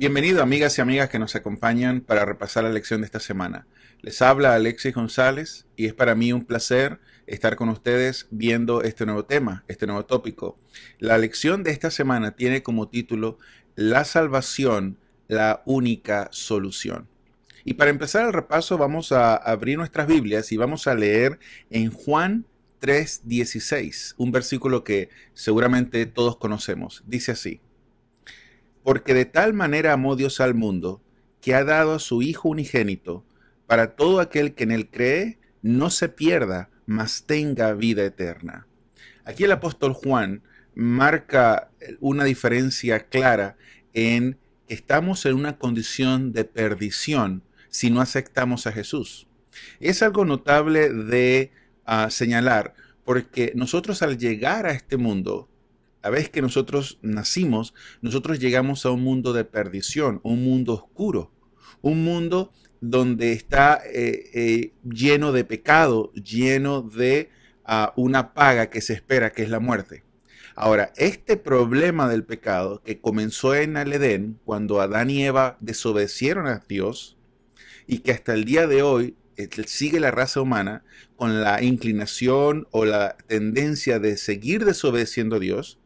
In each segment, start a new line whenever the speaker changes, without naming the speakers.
Bienvenido, amigas y amigas que nos acompañan para repasar la lección de esta semana. Les habla Alexis González y es para mí un placer estar con ustedes viendo este nuevo tema, este nuevo tópico. La lección de esta semana tiene como título La salvación, la única solución. Y para empezar el repaso vamos a abrir nuestras Biblias y vamos a leer en Juan 3:16, un versículo que seguramente todos conocemos. Dice así: Porque de tal manera amó Dios al mundo, que ha dado a su Hijo unigénito, para todo aquel que en él cree, no se pierda, mas tenga vida eterna. Aquí el apóstol Juan marca una diferencia clara en que estamos en una condición de perdición si no aceptamos a Jesús. Es algo notable de señalar, porque nosotros al llegar a este mundo, la vez que nosotros nacimos, nosotros llegamos a un mundo de perdición, un mundo oscuro, un mundo donde está lleno de pecado, lleno de una paga que se espera, que es la muerte. Ahora, este problema del pecado que comenzó en el Edén, cuando Adán y Eva desobedecieron a Dios, y que hasta el día de hoy sigue la raza humana con la inclinación o la tendencia de seguir desobedeciendo a Dios,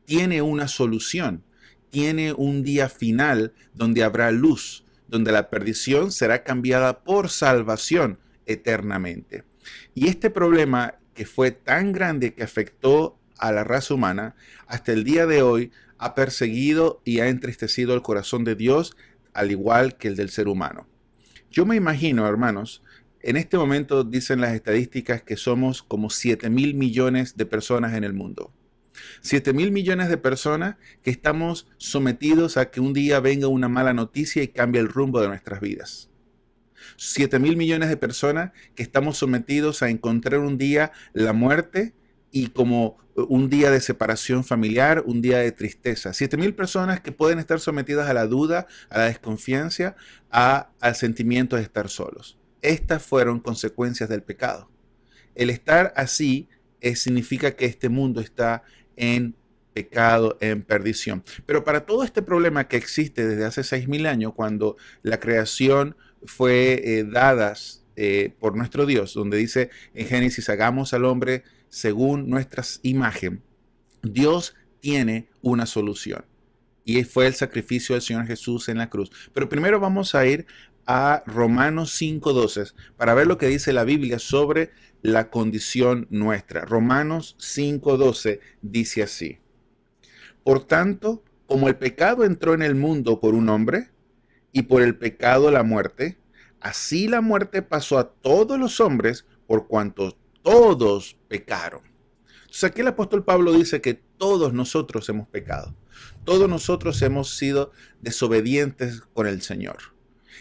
tiene una solución, tiene un día final donde habrá luz, donde la perdición será cambiada por salvación eternamente. Y este problema que fue tan grande que afectó a la raza humana, hasta el día de hoy ha perseguido y ha entristecido el corazón de Dios, al igual que el del ser humano. Yo me imagino, hermanos, en este momento dicen las estadísticas que somos como 7.000 millones de personas en el mundo. 7.000 millones de personas que estamos sometidos a que un día venga una mala noticia y cambie el rumbo de nuestras vidas. 7.000 millones de personas que estamos sometidos a encontrar un día la muerte y como un día de separación familiar, un día de tristeza. 7.000 personas que pueden estar sometidas a la duda, a la desconfianza, al sentimiento de estar solos. Estas fueron consecuencias del pecado. El estar así significa que este mundo está en pecado, en perdición. Pero para todo este problema que existe desde hace 6.000 años, cuando la creación fue dada por nuestro Dios, donde dice en Génesis, hagamos al hombre según nuestra imagen, Dios tiene una solución. Y fue el sacrificio del Señor Jesús en la cruz. Pero primero vamos a ir a Romanos 5:12 para ver lo que dice la Biblia sobre la condición nuestra. Romanos 5:12 dice así: Por tanto, como el pecado entró en el mundo por un hombre, y por el pecado la muerte, así la muerte pasó a todos los hombres por cuanto todos pecaron. Entonces aquí el apóstol Pablo dice que todos nosotros hemos pecado. Todos nosotros hemos sido desobedientes con el Señor.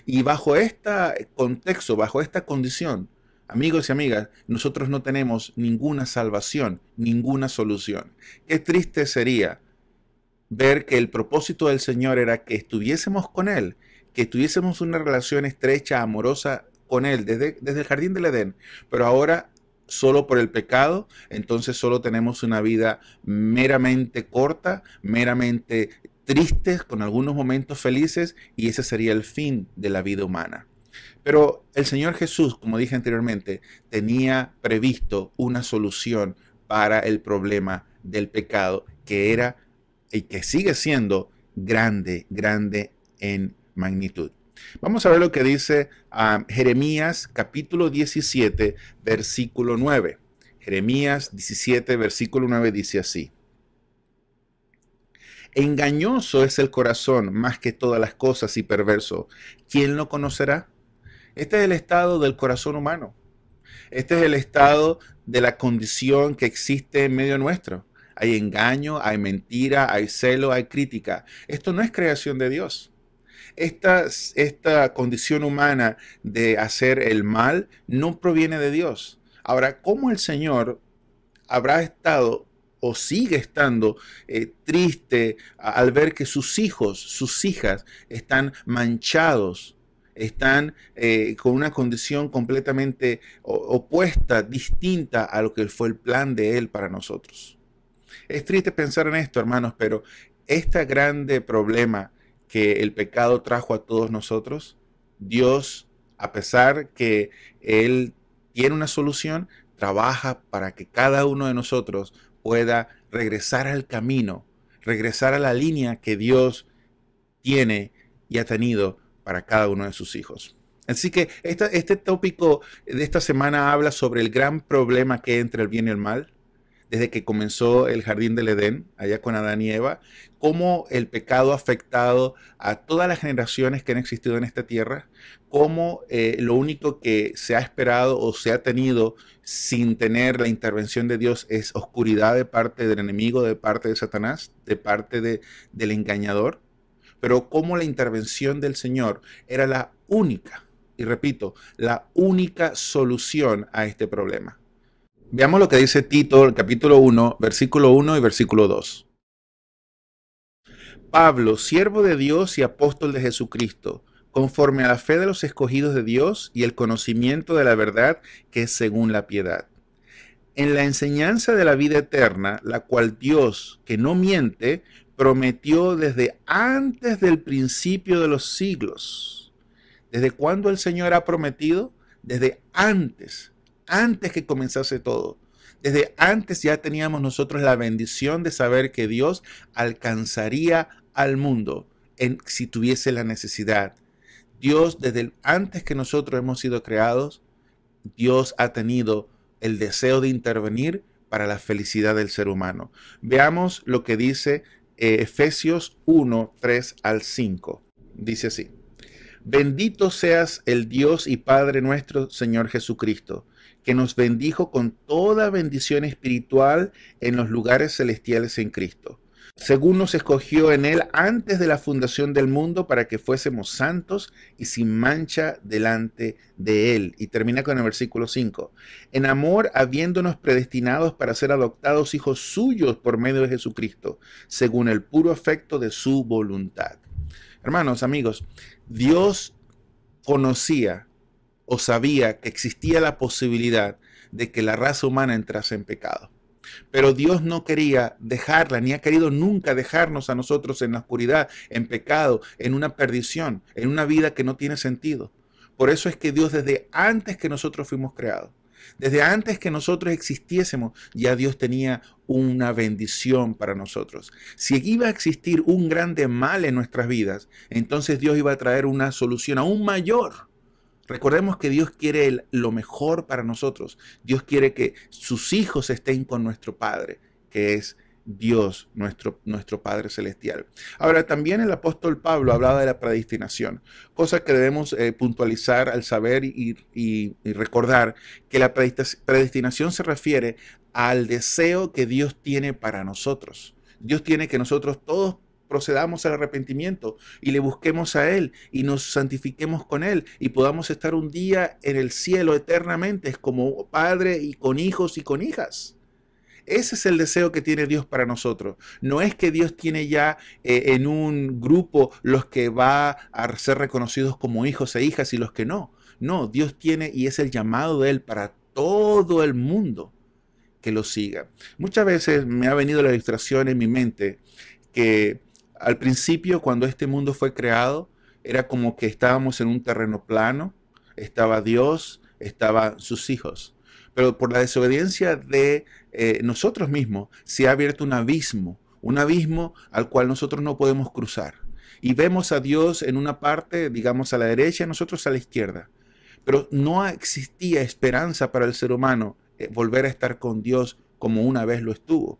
Y bajo este contexto, bajo esta condición, amigos y amigas, nosotros no tenemos ninguna salvación, ninguna solución. Qué triste sería ver que el propósito del Señor era que estuviésemos con Él, que tuviésemos una relación estrecha, amorosa con Él desde el jardín del Edén, pero ahora solo por el pecado, entonces solo tenemos una vida meramente corta, meramente tristes, con algunos momentos felices, y ese sería el fin de la vida humana. Pero el Señor Jesús, como dije anteriormente, tenía previsto una solución para el problema del pecado, que era y que sigue siendo grande, grande en magnitud. Vamos a ver lo que dice Jeremías capítulo 17, versículo 9. Jeremías 17, versículo 9 dice así: Engañoso es el corazón más que todas las cosas y perverso. ¿Quién lo conocerá? Este es el estado del corazón humano. Este es el estado de la condición que existe en medio nuestro. Hay engaño, hay mentira, hay celo, hay crítica. Esto no es creación de Dios. Esta condición humana de hacer el mal no proviene de Dios. Ahora, ¿cómo el Señor habrá estado o sigue estando triste al ver que sus hijos, sus hijas están manchados, están con una condición completamente opuesta, distinta a lo que fue el plan de Él para nosotros? Es triste pensar en esto, hermanos, pero este grande problema que el pecado trajo a todos nosotros, Dios, a pesar que Él tiene una solución, trabaja para que cada uno de nosotros pueda regresar al camino, regresar a la línea que Dios tiene y ha tenido para cada uno de sus hijos. Así que este tópico de esta semana habla sobre el gran problema que hay entre el bien y el mal, desde que comenzó el jardín del Edén, allá con Adán y Eva, cómo el pecado ha afectado a todas las generaciones que han existido en esta tierra, cómo lo único que se ha esperado o se ha tenido sin tener la intervención de Dios es oscuridad de parte del enemigo, de parte de Satanás, de parte del engañador, pero cómo la intervención del Señor era la única, y repito, la única solución a este problema. Veamos lo que dice Tito, el capítulo 1, versículo 1 y versículo 2. Pablo, siervo de Dios y apóstol de Jesucristo, conforme a la fe de los escogidos de Dios y el conocimiento de la verdad que es según la piedad. En la enseñanza de la vida eterna, la cual Dios, que no miente, prometió desde antes del principio de los siglos. ¿Desde cuándo el Señor ha prometido? Desde antes que comenzase todo. Desde antes ya teníamos nosotros la bendición de saber que Dios alcanzaría al mundo si tuviese la necesidad. Dios, desde antes que nosotros hemos sido creados, Dios ha tenido el deseo de intervenir para la felicidad del ser humano. Veamos lo que dice Efesios 1, 3 al 5. Dice así: Bendito seas el Dios y Padre nuestro Señor Jesucristo, que nos bendijo con toda bendición espiritual en los lugares celestiales en Cristo, según nos escogió en Él antes de la fundación del mundo para que fuésemos santos y sin mancha delante de Él. Y termina con el versículo 5. En amor, habiéndonos predestinados para ser adoptados hijos suyos por medio de Jesucristo, según el puro afecto de su voluntad. Hermanos, amigos, Dios conocía o sabía que existía la posibilidad de que la raza humana entrase en pecado. Pero Dios no quería dejarla, ni ha querido nunca dejarnos a nosotros en la oscuridad, en pecado, en una perdición, en una vida que no tiene sentido. Por eso es que Dios, desde antes que nosotros fuimos creados, desde antes que nosotros existiésemos, ya Dios tenía una bendición para nosotros. Si iba a existir un grande mal en nuestras vidas, entonces Dios iba a traer una solución aún mayor. Recordemos que Dios quiere lo mejor para nosotros. Dios quiere que sus hijos estén con nuestro Padre, que es Dios, nuestro Padre Celestial. Ahora, también el apóstol Pablo hablaba de la predestinación, cosa que debemos puntualizar al saber y recordar que la predestinación se refiere al deseo que Dios tiene para nosotros. Dios tiene que nosotros todos procedamos al arrepentimiento y le busquemos a Él y nos santifiquemos con Él y podamos estar un día en el cielo eternamente como padre y con hijos y con hijas. Ese es el deseo que tiene Dios para nosotros. No es que Dios tiene ya en un grupo los que va a ser reconocidos como hijos e hijas y los que no. No, Dios tiene y es el llamado de Él para todo el mundo que lo siga. Muchas veces me ha venido la ilustración en mi mente que al principio, cuando este mundo fue creado, era como que estábamos en un terreno plano, estaba Dios, estaban sus hijos. Pero por la desobediencia de nosotros mismos, se ha abierto un abismo al cual nosotros no podemos cruzar. Y vemos a Dios en una parte, digamos a la derecha, y nosotros a la izquierda. Pero no existía esperanza para el ser humano volver a estar con Dios como una vez lo estuvo.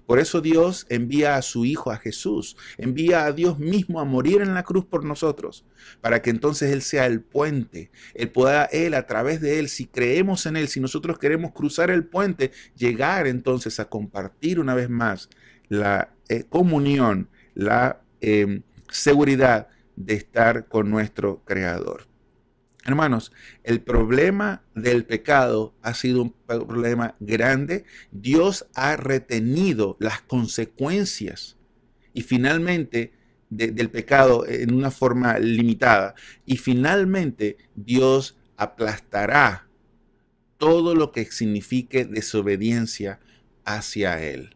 Por eso Dios envía a su Hijo, a Jesús, envía a Dios mismo a morir en la cruz por nosotros, para que entonces Él sea el puente. Él pueda, a través de Él, si creemos en Él, si nosotros queremos cruzar el puente, llegar entonces a compartir una vez más la comunión, la seguridad de estar con nuestro Creador. Hermanos, el problema del pecado ha sido un problema grande. Dios ha retenido las consecuencias y finalmente del pecado en una forma limitada. Y finalmente Dios aplastará todo lo que signifique desobediencia hacia Él.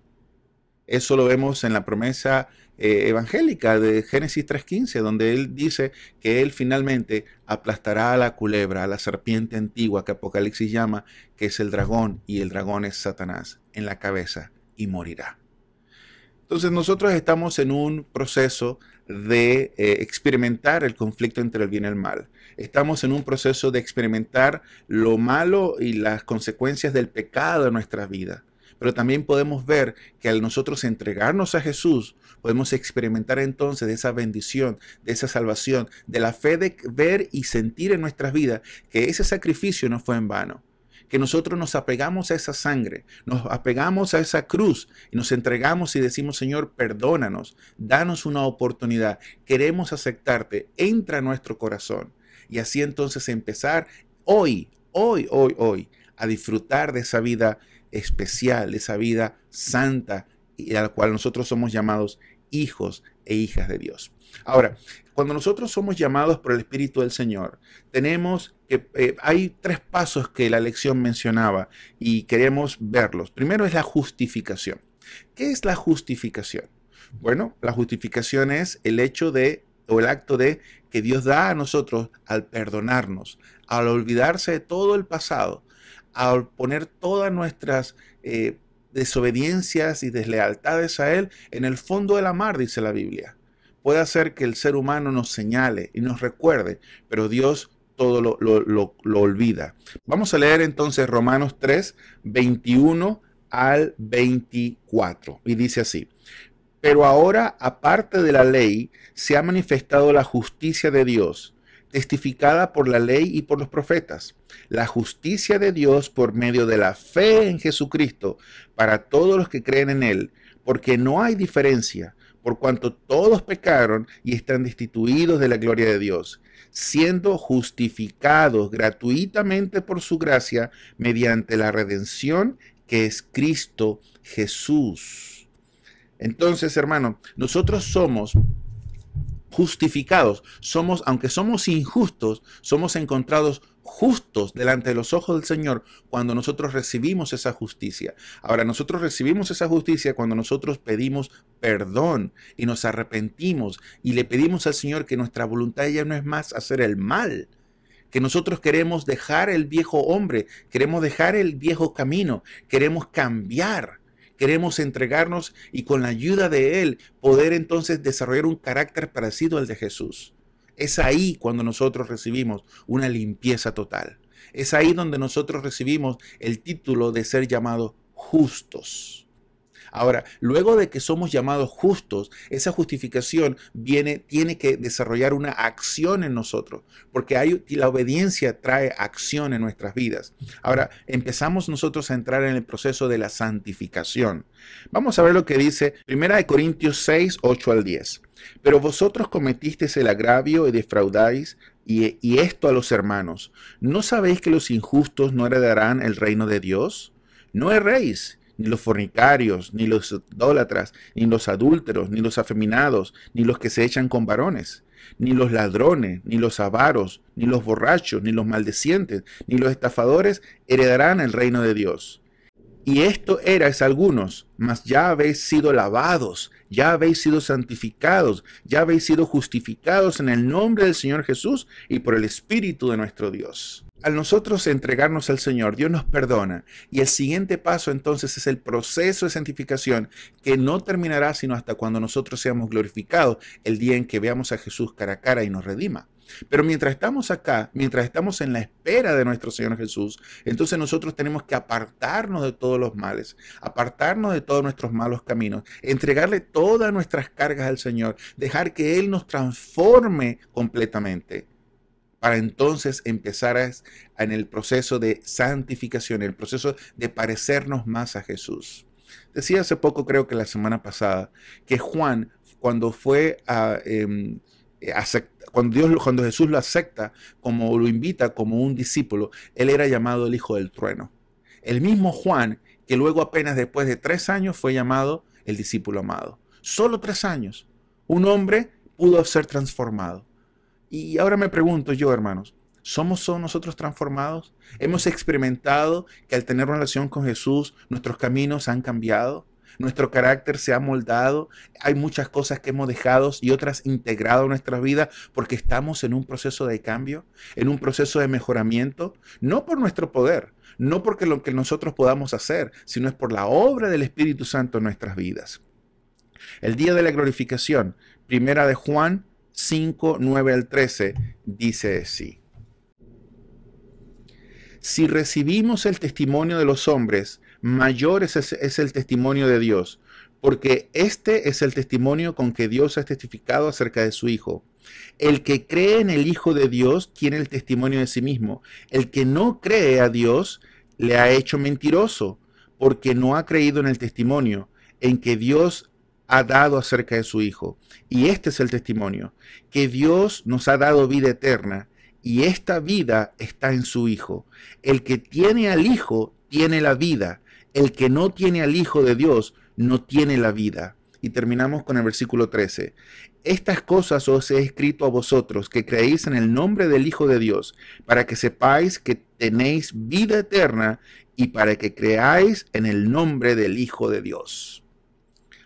Eso lo vemos en la promesa evangélica de Génesis 3:15, donde él dice que él finalmente aplastará a la culebra, a la serpiente antigua que Apocalipsis llama, que es el dragón, y el dragón es Satanás, en la cabeza, y morirá. Entonces nosotros estamos en un proceso de experimentar el conflicto entre el bien y el mal. Estamos en un proceso de experimentar lo malo y las consecuencias del pecado en nuestra vida. Pero también podemos ver que al nosotros entregarnos a Jesús, podemos experimentar entonces de esa bendición, de esa salvación, de la fe de ver y sentir en nuestras vidas que ese sacrificio no fue en vano, que nosotros nos apegamos a esa sangre, nos apegamos a esa cruz y nos entregamos y decimos, Señor, perdónanos, danos una oportunidad, queremos aceptarte, entra a nuestro corazón. Y así entonces empezar hoy, a disfrutar de esa vida especial, de esa vida santa, y a la cual nosotros somos llamados hijos e hijas de Dios. Ahora, cuando nosotros somos llamados por el Espíritu del Señor, tenemos que, hay tres pasos que la lección mencionaba y queremos verlos. Primero es la justificación. ¿Qué es la justificación? Bueno, la justificación es el hecho de, o el acto de, que Dios da a nosotros al perdonarnos, al olvidarse de todo el pasado, al poner todas nuestras desobediencias y deslealtades a Él en el fondo de la mar, dice la Biblia. Puede hacer que el ser humano nos señale y nos recuerde, pero Dios todo lo olvida. Vamos a leer entonces Romanos 3, 21 al 24. Y dice así: pero ahora, aparte de la ley, se ha manifestado la justicia de Dios, testificada por la ley y por los profetas, la justicia de Dios por medio de la fe en Jesucristo para todos los que creen en Él, porque no hay diferencia, por cuanto todos pecaron y están destituidos de la gloria de Dios, siendo justificados gratuitamente por su gracia mediante la redención que es Cristo Jesús. Entonces, hermano, nosotros somos justificados, aunque somos injustos, somos encontrados justos delante de los ojos del Señor cuando nosotros recibimos esa justicia. Ahora, nosotros recibimos esa justicia cuando nosotros pedimos perdón y nos arrepentimos y le pedimos al Señor que nuestra voluntad ya no es más hacer el mal, que nosotros queremos dejar el viejo hombre, queremos dejar el viejo camino, queremos cambiar. Queremos entregarnos y con la ayuda de Él poder entonces desarrollar un carácter parecido al de Jesús. Es ahí cuando nosotros recibimos una limpieza total. Es ahí donde nosotros recibimos el título de ser llamados justos. Ahora, luego de que somos llamados justos, esa justificación tiene que desarrollar una acción en nosotros, porque la obediencia trae acción en nuestras vidas. Ahora, empezamos nosotros a entrar en el proceso de la santificación. Vamos a ver lo que dice 1 Corintios 6, 8 al 10. Pero vosotros cometisteis el agravio y defraudáis, y esto a los hermanos. ¿No sabéis que los injustos no heredarán el reino de Dios? No erréis, ni los fornicarios, ni los idólatras, ni los adúlteros, ni los afeminados, ni los que se echan con varones, ni los ladrones, ni los avaros, ni los borrachos, ni los maldecientes, ni los estafadores heredarán el reino de Dios. Y esto erais algunos, mas ya habéis sido lavados, ya habéis sido santificados, ya habéis sido justificados en el nombre del Señor Jesús y por el Espíritu de nuestro Dios. Al nosotros entregarnos al Señor, Dios nos perdona. Y el siguiente paso entonces es el proceso de santificación que no terminará sino hasta cuando nosotros seamos glorificados, el día en que veamos a Jesús cara a cara y nos redima. Pero mientras estamos acá, mientras estamos en la espera de nuestro Señor Jesús, entonces nosotros tenemos que apartarnos de todos los males, apartarnos de todos nuestros malos caminos, entregarle todas nuestras cargas al Señor, dejar que Él nos transforme completamente, para entonces empezar en el proceso de santificación, el proceso de parecernos más a Jesús. Decía hace poco, creo que la semana pasada, que Juan, cuando fue cuando Jesús lo acepta, como lo invita como un discípulo, él era llamado el Hijo del Trueno. El mismo Juan, que luego apenas después de 3 años fue llamado el discípulo amado. Solo 3 años. Un hombre pudo ser transformado. Y ahora me pregunto yo, hermanos, ¿somos nosotros transformados? ¿Hemos experimentado que al tener relación con Jesús, nuestros caminos han cambiado? Nuestro carácter se ha moldado. Hay muchas cosas que hemos dejado y otras integrado en nuestra vida porque estamos en un proceso de cambio, en un proceso de mejoramiento, no por nuestro poder, no porque lo que nosotros podamos hacer, sino es por la obra del Espíritu Santo en nuestras vidas. El día de la glorificación, primera de Juan 5, 9 al 13, dice así. Si recibimos el testimonio de los hombres, mayor es el testimonio de Dios, porque este es el testimonio con que Dios ha testificado acerca de su Hijo. El que cree en el Hijo de Dios tiene el testimonio de sí mismo. El que no cree a Dios le ha hecho mentiroso, porque no ha creído en el testimonio en que Dios ha dado acerca de su Hijo. Y este es el testimonio, que Dios nos ha dado vida eterna, y esta vida está en su Hijo. El que tiene al Hijo tiene la vida. El que no tiene al Hijo de Dios no tiene la vida. Y terminamos con el versículo 13. Estas cosas os he escrito a vosotros, que creéis en el nombre del Hijo de Dios, para que sepáis que tenéis vida eterna y para que creáis en el nombre del Hijo de Dios.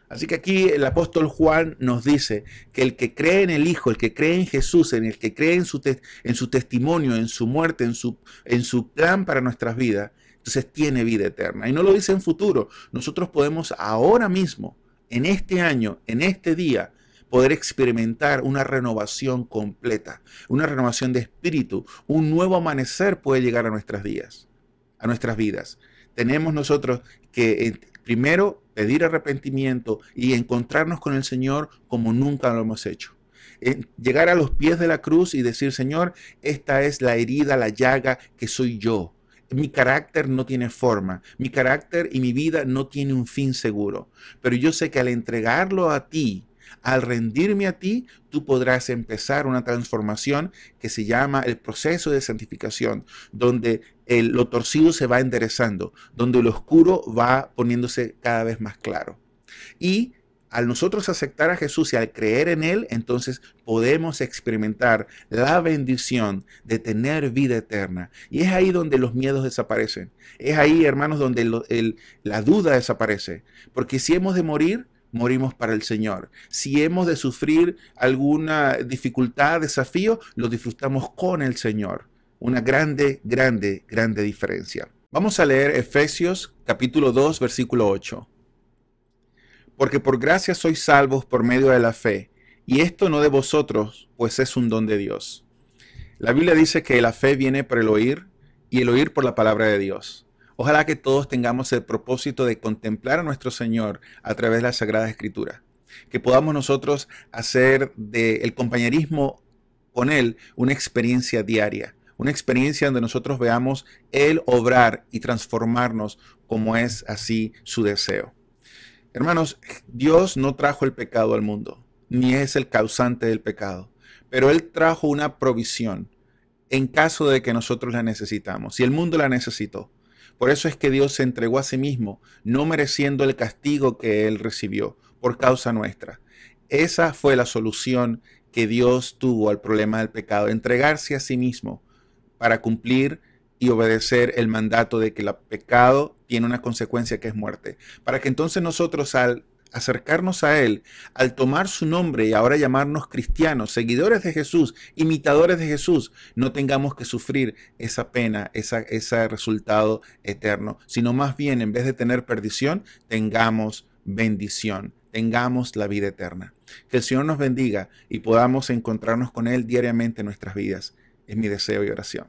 Así que aquí el apóstol Juan nos dice que el que cree en el Hijo, el que cree en Jesús, en el que cree en su testimonio, en su muerte, en su plan para nuestras vidas, entonces tiene vida eterna. Y no lo dice en futuro. Nosotros podemos ahora mismo, en este año, en este día, poder experimentar una renovación completa, una renovación de espíritu, un nuevo amanecer puede llegar a nuestros días, a nuestras vidas. Tenemos nosotros que primero pedir arrepentimiento y encontrarnos con el Señor como nunca lo hemos hecho. Llegar a los pies de la cruz y decir, Señor, esta es la herida, la llaga que soy yo. Mi carácter no tiene forma, mi carácter y mi vida no tiene un fin seguro, pero yo sé que al entregarlo a ti, al rendirme a ti, tú podrás empezar una transformación que se llama el proceso de santificación, donde lo torcido se va enderezando, donde lo oscuro va poniéndose cada vez más claro. Y al nosotros aceptar a Jesús y al creer en Él, entonces podemos experimentar la bendición de tener vida eterna. Y es ahí donde los miedos desaparecen. Es ahí, hermanos, donde la duda desaparece. Porque si hemos de morir, morimos para el Señor. Si hemos de sufrir alguna dificultad, desafío, lo disfrutamos con el Señor. Una grande, grande, grande diferencia. Vamos a leer Efesios capítulo 2, versículo 8. Porque por gracia sois salvos por medio de la fe, y esto no de vosotros, pues es un don de Dios. La Biblia dice que la fe viene por el oír, y el oír por la palabra de Dios. Ojalá que todos tengamos el propósito de contemplar a nuestro Señor a través de la Sagrada Escritura. Que podamos nosotros hacer del compañerismo con Él una experiencia diaria. Una experiencia donde nosotros veamos Él obrar y transformarnos como es así su deseo. Hermanos, Dios no trajo el pecado al mundo, ni es el causante del pecado, pero Él trajo una provisión en caso de que nosotros la necesitamos, y el mundo la necesitó. Por eso es que Dios se entregó a sí mismo, no mereciendo el castigo que Él recibió por causa nuestra. Esa fue la solución que Dios tuvo al problema del pecado, entregarse a sí mismo para cumplir y obedecer el mandato de que el pecado tiene una consecuencia que es muerte. Para que entonces nosotros al acercarnos a Él, al tomar su nombre y ahora llamarnos cristianos, seguidores de Jesús, imitadores de Jesús, no tengamos que sufrir esa pena, ese resultado eterno, sino más bien en vez de tener perdición, tengamos bendición, tengamos la vida eterna. Que el Señor nos bendiga y podamos encontrarnos con Él diariamente en nuestras vidas. Es mi deseo y oración.